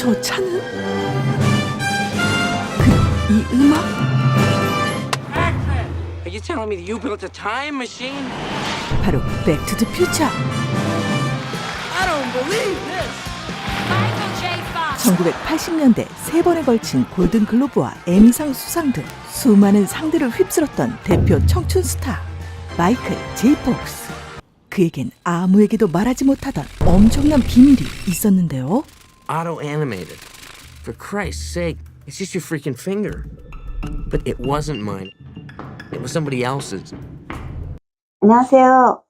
저 차는? 그, 이 음악? Are you telling me that you built a time machine? 바로 백투더퓨처. I don't believe this. Michael J. Fox. 1980년대 3번에 걸친 골든글로브와 에미상 수상 등 수많은 상들을 휩쓸었던 대표 청춘 스타 마이클 제이 폭스. 그에겐 아무에게도 말하지 못하던 엄청난 비밀이 있었는데요. Auto-animated. For Christ's sake, it's just your freaking finger. But it wasn't mine. It was somebody else's. 안녕하세요.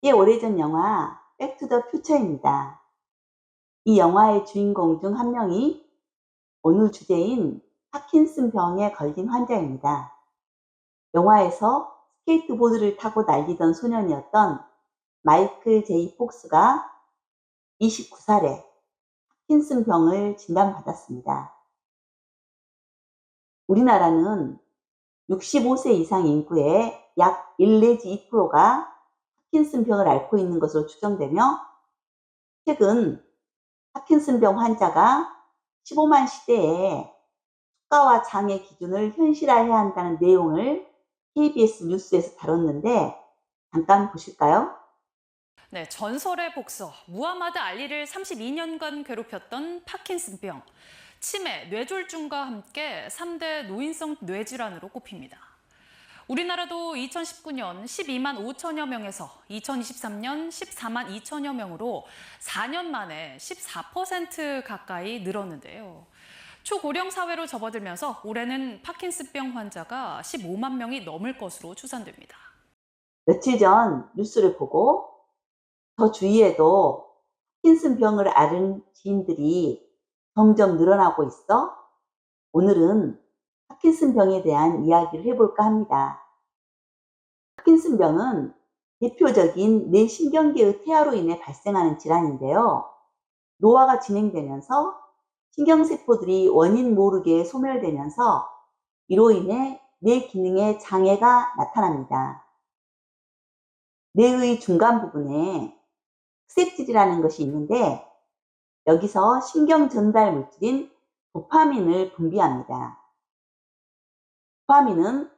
이 오래전 영화 백투더퓨처입니다. 이 영화의 주인공 중 한 명이 오늘 주제인 파킨슨 병에 걸린 환자입니다. 영화에서 스케이트보드를 타고 날리던 소년이었던 마이클 제이 폭스가 29살에 파킨슨 병을 진단받았습니다. 우리나라는 65세 이상 인구의 약 1 내지 2%가 파킨슨병을 앓고 있는 것으로 추정되며 최근 파킨슨병 환자가 15만 시대에 수가와 장애 기준을 현실화해야 한다는 내용을 KBS 뉴스에서 다뤘는데 잠깐 보실까요? 네, 전설의 복서 무하마드 알리를 32년간 괴롭혔던 파킨슨병. 치매, 뇌졸중과 함께 3대 노인성 뇌질환으로 꼽힙니다. 우리나라도 2019년 12만 5천여 명에서 2023년 14만 2천여 명으로 4년 만에 14% 가까이 늘었는데요. 초고령 사회로 접어들면서 올해는 파킨슨병 환자가 15만 명이 넘을 것으로 추산됩니다. 며칠 전 뉴스를 보고 저 주위에도 파킨슨병을 앓은 지인들이 점점 늘어나고 있어 오늘은 파킨슨병에 대한 이야기를 해볼까 합니다. 파킨슨병은 대표적인 뇌신경계의 퇴화로 인해 발생하는 질환인데요. 노화가 진행되면서 신경세포들이 원인 모르게 소멸되면서 이로 인해 뇌 기능에 장애가 나타납니다. 뇌의 중간 부분에 흑색질이라는 것이 있는데 여기서 신경 전달 물질인 도파민을 분비합니다. 도파민은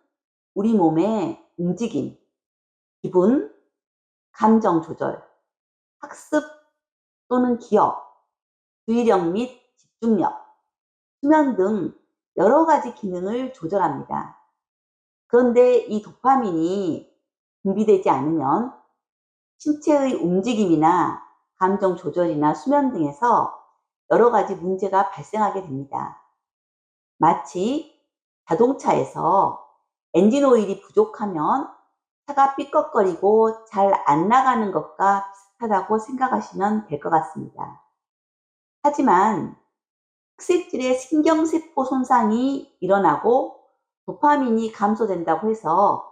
우리 몸의 움직임, 기분, 감정 조절, 학습 또는 기억, 주의력 및 집중력, 수면 등 여러 가지 기능을 조절합니다. 그런데 이 도파민이 분비되지 않으면 신체의 움직임이나 감정 조절이나 수면 등에서 여러 가지 문제가 발생하게 됩니다. 마치 자동차에서 엔진 오일이 부족하면 차가 삐걱거리고 잘 안 나가는 것과 비슷하다고 생각하시면 될 것 같습니다. 하지만 흑색질의 신경세포 손상이 일어나고 도파민이 감소된다고 해서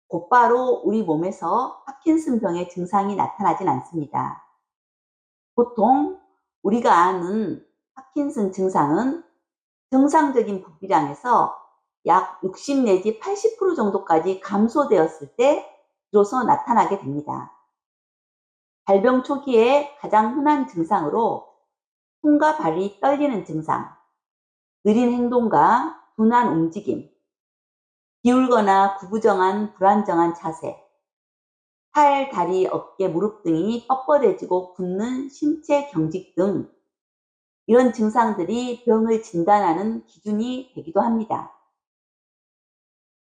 곧바로 우리 몸에서 파킨슨병의 증상이 나타나진 않습니다. 보통 우리가 아는 파킨슨 증상은 정상적인 분비량에서 약 60 내지 80% 정도까지 감소되었을 때 비로소 나타나게 됩니다. 발병 초기에 가장 흔한 증상으로 손과 발이 떨리는 증상, 느린 행동과 둔한 움직임, 기울거나 구부정한 불안정한 자세, 팔, 다리, 어깨, 무릎 등이 뻣뻣해지고 붓는 신체 경직 등 이런 증상들이 병을 진단하는 기준이 되기도 합니다.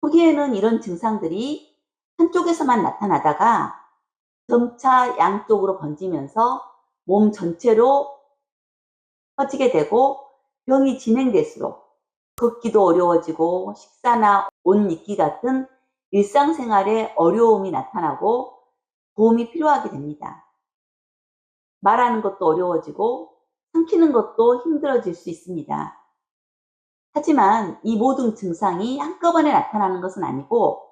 초기에는 이런 증상들이 한쪽에서만 나타나다가 점차 양쪽으로 번지면서 몸 전체로 퍼지게 되고 병이 진행될수록 걷기도 어려워지고 식사나 옷 입기 같은 일상생활에 어려움이 나타나고 도움이 필요하게 됩니다. 말하는 것도 어려워지고 삼키는 것도 힘들어질 수 있습니다. 하지만 이 모든 증상이 한꺼번에 나타나는 것은 아니고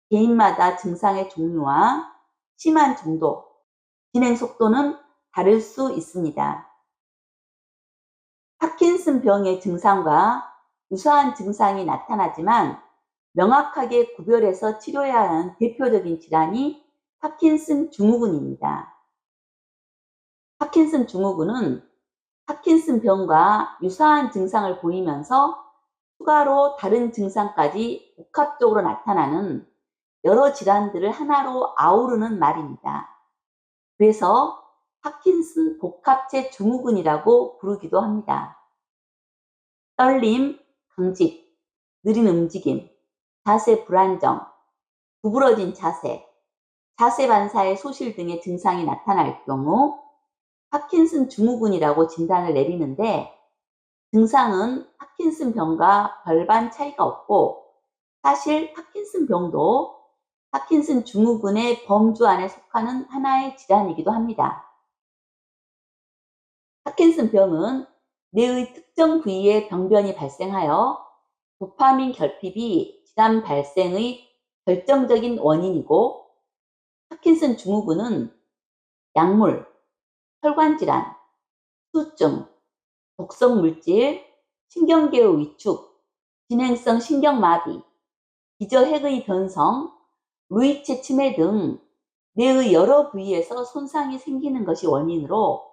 개인마다 증상의 종류와 심한 정도, 진행 속도는 다를 수 있습니다. 파킨슨병의 증상과 유사한 증상이 나타나지만 명확하게 구별해서 치료해야 하는 대표적인 질환이 파킨슨 증후군입니다. 파킨슨 증후군은 파킨슨 병과 유사한 증상을 보이면서 추가로 다른 증상까지 복합적으로 나타나는 여러 질환들을 하나로 아우르는 말입니다. 그래서 파킨슨 복합체 증후군이라고 부르기도 합니다. 떨림, 강직, 느린 움직임, 자세 불안정, 구부러진 자세, 자세 반사의 소실 등의 증상이 나타날 경우 파킨슨 증후군이라고 진단을 내리는데, 증상은 파킨슨 병과 별반 차이가 없고 사실 파킨슨 병도 파킨슨 증후군의 범주 안에 속하는 하나의 질환이기도 합니다. 파킨슨 병은 뇌의 특정 부위에 병변이 발생하여 도파민 결핍이 질환 발생의 결정적인 원인이고, 파킨슨 증후군은 약물, 혈관질환, 수증, 독성 물질, 신경계의 위축, 진행성 신경마비, 기저핵의 변성, 루이체 치매 등 뇌의 여러 부위에서 손상이 생기는 것이 원인으로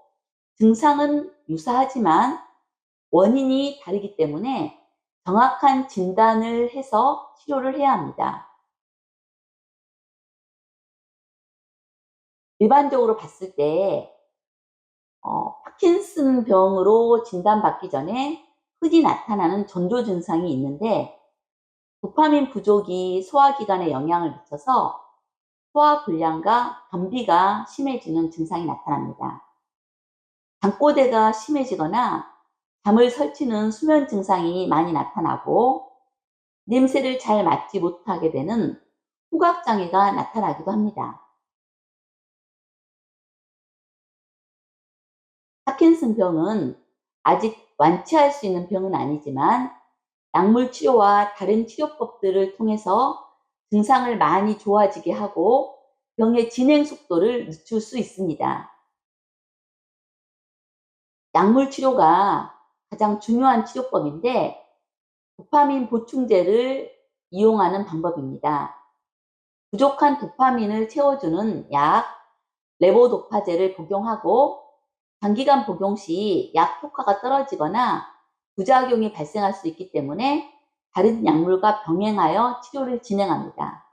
증상은 유사하지만 원인이 다르기 때문에 정확한 진단을 해서 치료를 해야 합니다. 일반적으로 봤을 때 파킨슨 병으로 진단받기 전에 흔히 나타나는 전조 증상이 있는데, 도파민 부족이 소화기관에 영향을 미쳐서 소화불량과 변비가 심해지는 증상이 나타납니다. 잠꼬대가 심해지거나 잠을 설치는 수면 증상이 많이 나타나고, 냄새를 잘 맡지 못하게 되는 후각장애가 나타나기도 합니다. 파킨슨 병은 아직 완치할 수 있는 병은 아니지만 약물 치료와 다른 치료법들을 통해서 증상을 많이 좋아지게 하고 병의 진행 속도를 늦출 수 있습니다. 약물 치료가 가장 중요한 치료법인데, 도파민 보충제를 이용하는 방법입니다. 부족한 도파민을 채워주는 약, 레보도파제를 복용하고, 장기간 복용 시 약 효과가 떨어지거나 부작용이 발생할 수 있기 때문에 다른 약물과 병행하여 치료를 진행합니다.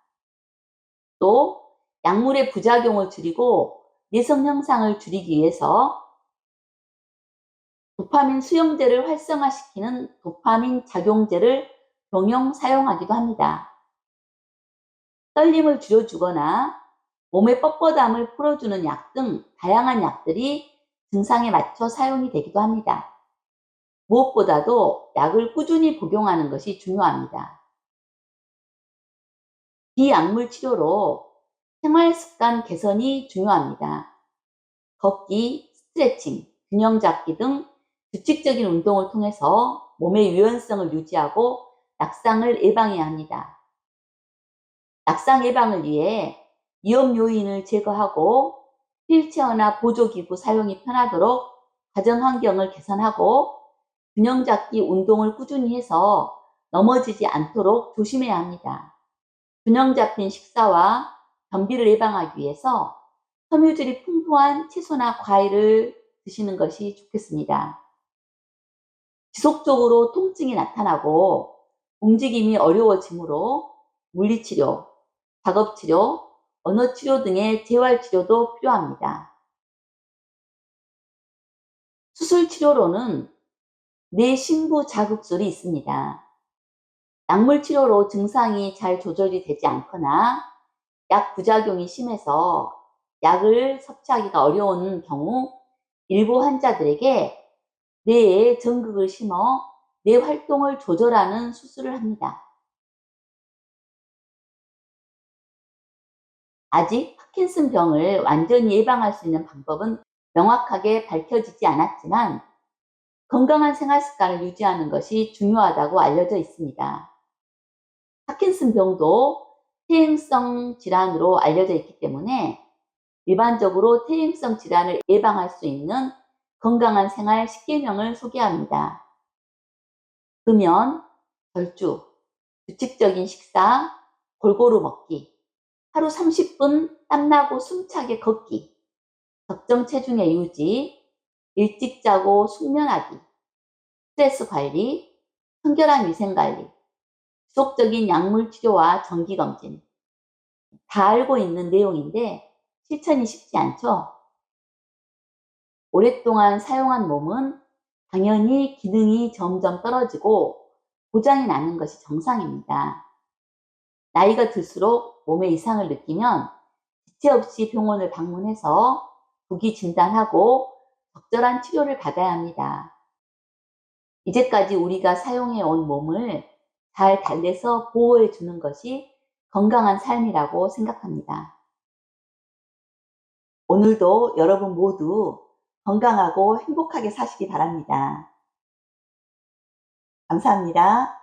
또 약물의 부작용을 줄이고 내성 형상을 줄이기 위해서 도파민 수용제를 활성화시키는 도파민 작용제를 병용 사용하기도 합니다. 떨림을 줄여주거나 몸의 뻣뻣함을 풀어주는 약 등 다양한 약들이 증상에 맞춰 사용이 되기도 합니다. 무엇보다도 약을 꾸준히 복용하는 것이 중요합니다. 비약물 치료로 생활 습관 개선이 중요합니다. 걷기, 스트레칭, 균형 잡기 등 규칙적인 운동을 통해서 몸의 유연성을 유지하고 낙상을 예방해야 합니다. 낙상 예방을 위해 위험 요인을 제거하고 휠체어나 보조기구 사용이 편하도록 가정 환경을 개선하고 균형 잡기 운동을 꾸준히 해서 넘어지지 않도록 조심해야 합니다. 균형 잡힌 식사와 변비를 예방하기 위해서 섬유질이 풍부한 채소나 과일을 드시는 것이 좋겠습니다. 지속적으로 통증이 나타나고 움직임이 어려워지므로 물리치료, 작업치료, 언어치료 등의 재활치료도 필요합니다. 수술치료로는 뇌신부 자극술이 있습니다. 약물치료로 증상이 잘 조절이 되지 않거나 약 부작용이 심해서 약을 섭취하기가 어려운 경우 일부 환자들에게 뇌에 전극을 심어 뇌 활동을 조절하는 수술을 합니다. 아직 파킨슨 병을 완전히 예방할 수 있는 방법은 명확하게 밝혀지지 않았지만 건강한 생활 습관을 유지하는 것이 중요하다고 알려져 있습니다. 파킨슨 병도 퇴행성 질환으로 알려져 있기 때문에 일반적으로 퇴행성 질환을 예방할 수 있는 건강한 생활 10계명을 소개합니다. 금연, 절주, 규칙적인 식사, 골고루 먹기, 하루 30분 땀나고 숨차게 걷기, 적정 체중의 유지, 일찍 자고 숙면하기, 스트레스 관리, 청결한 위생 관리, 지속적인 약물 치료와 정기 검진. 다 알고 있는 내용인데 실천이 쉽지 않죠? 오랫동안 사용한 몸은 당연히 기능이 점점 떨어지고 고장이 나는 것이 정상입니다. 나이가 들수록 몸에 이상을 느끼면 지체 없이 병원을 방문해서 조기 진단하고 적절한 치료를 받아야 합니다. 이제까지 우리가 사용해 온 몸을 잘 달래서 보호해 주는 것이 건강한 삶이라고 생각합니다. 오늘도 여러분 모두 건강하고 행복하게 사시기 바랍니다. 감사합니다.